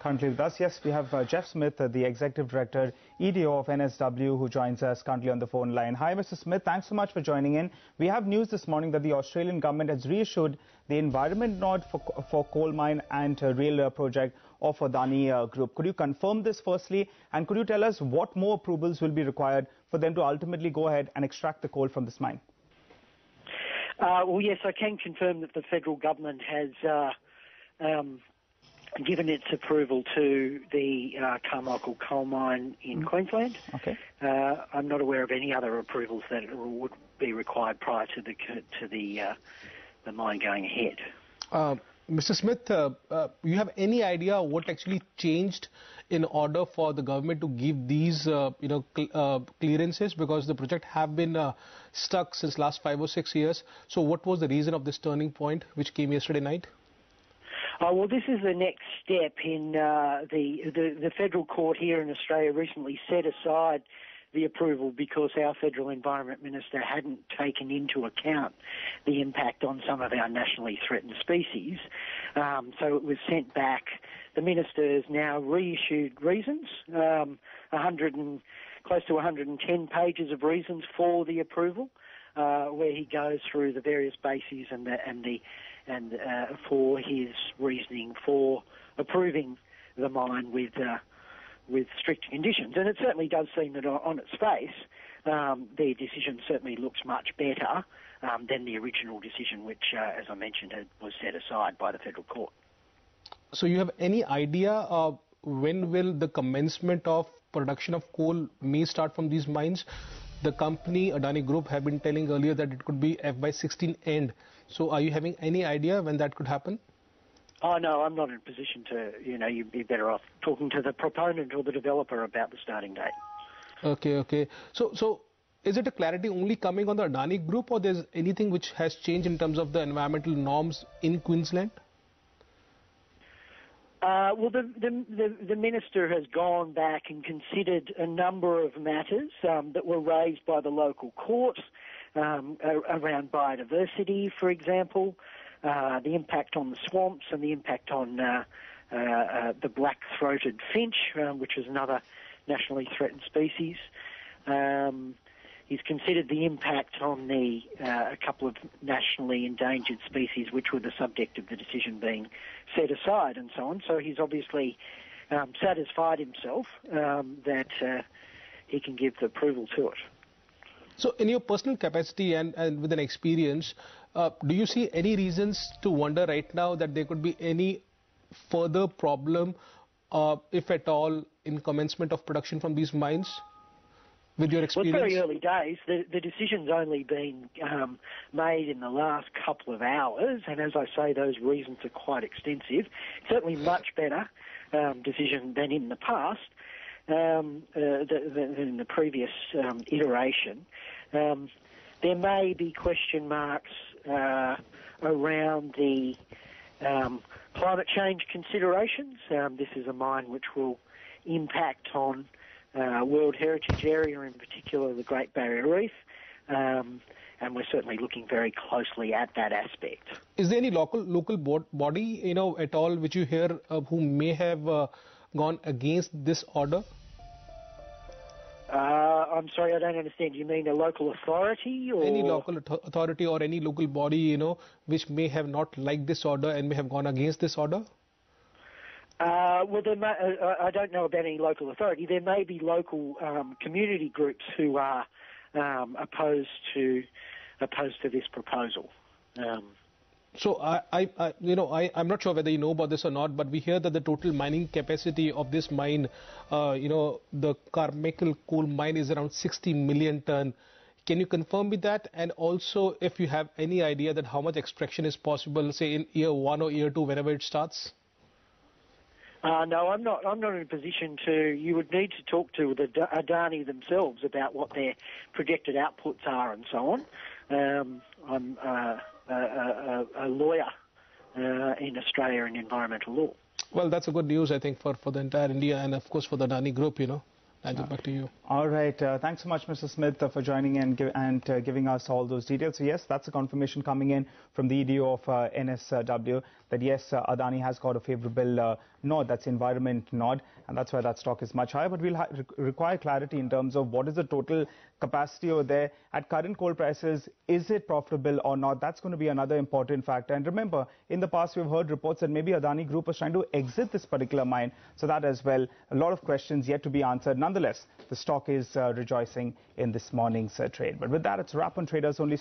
Currently with us, yes, we have Jeff Smith, the Executive Director EDO of NSW, who joins us currently on the phone line. Hi, Mr. Smith. Thanks so much for joining in. We have news this morning that the Australian government has reissued the environment nod for coal mine and rail project of Adani Group. Could you confirm this firstly, and could you tell us what more approvals will be required for them to ultimately go ahead and extract the coal from this mine? Well, yes, I can confirm that the federal government has given its approval to the Carmichael coal mine in Queensland. Okay. I'm not aware of any other approvals that would be required prior to the mine going ahead. Mr. Smith, you have any idea what actually changed in order for the government to give these, clearances? Because the project have been stuck since last 5 or 6 years. So what was the reason of this turning point, which came yesterday night? Well, this is the next step in the federal court here in Australia recently set aside the approval because our Federal Environment Minister hadn't taken into account the impact on some of our nationally threatened species. So it was sent back. The Minister has now reissued reasons, close to 110 pages of reasons for the approval, where he goes through the various bases and for his reasoning for approving the mine with strict conditions. And it certainly does seem that on its face, their decision certainly looks much better than the original decision, which, as I mentioned, was set aside by the federal court. So you have any idea of when will the commencement of production of coal may start from these mines? The company, Adani Group, have been telling earlier that it could be FY16 end. So are you having any idea when that could happen? Oh, no, I'm not in a position to, you'd be better off talking to the proponent or the developer about the starting date. Okay. So is it a clarity only coming on the Adani Group, or there's anything which has changed in terms of the environmental norms in Queensland? Well, the Minister has gone back and considered a number of matters that were raised by the local court around biodiversity, for example, the impact on the swamps and the impact on the black-throated finch, which is another nationally threatened species. He's considered the impact on a couple of nationally endangered species, which were the subject of the decision being set aside and so on. So he's obviously satisfied himself that he can give the approval to it. So in your personal capacity and with an experience, do you see any reasons to wonder right now that there could be any further problem, if at all, in commencement of production from these mines? With your experience? Well, it's very early days. The decision's only been made in the last couple of hours, and as I say, those reasons are quite extensive. Certainly much better decision than in the past, than in the previous iteration. There may be question marks around the climate change considerations. This is a mine which will impact on World Heritage Area, in particular the Great Barrier Reef, and we're certainly looking very closely at that aspect. Is there any local body, at all, which you hear who may have gone against this order? I'm sorry, I don't understand. Do you mean a local authority? Or any local authority or any local body, which may have not liked this order and may have gone against this order? Well, I don't know about any local authority. There may be local community groups who are opposed to this proposal. So I'm not sure whether you know about this or not, but we hear that the total mining capacity of this mine, the Carmichael coal mine, is around 60 million ton. Can you confirm with that? And also, if you have any idea that how much extraction is possible, say in year 1 or year 2, whenever it starts? No, I'm not in a position to. You would need to talk to the Adani themselves about what their projected outputs are and so on. I'm a lawyer in Australia in environmental law. Well, that's a good news, I think, for the entire India and, of course, for the Adani Group, Nigel, back to you. All right. Thanks so much, Mr. Smith, for joining and giving us all those details. So, yes, that's a confirmation coming in from the EDO of NSW that, yes, Adani has got a favourable nod. That's environment nod, and that's why that stock is much higher. But we'll require clarity in terms of what is the total capacity over there. At current coal prices, is it profitable or not? That's going to be another important factor. And remember, in the past, we've heard reports that maybe Adani Group was trying to exit this particular mine. So that as well, a lot of questions yet to be answered. Nonetheless, the stock is rejoicing in this morning's trade. But with that, it's a wrap on Traders Only.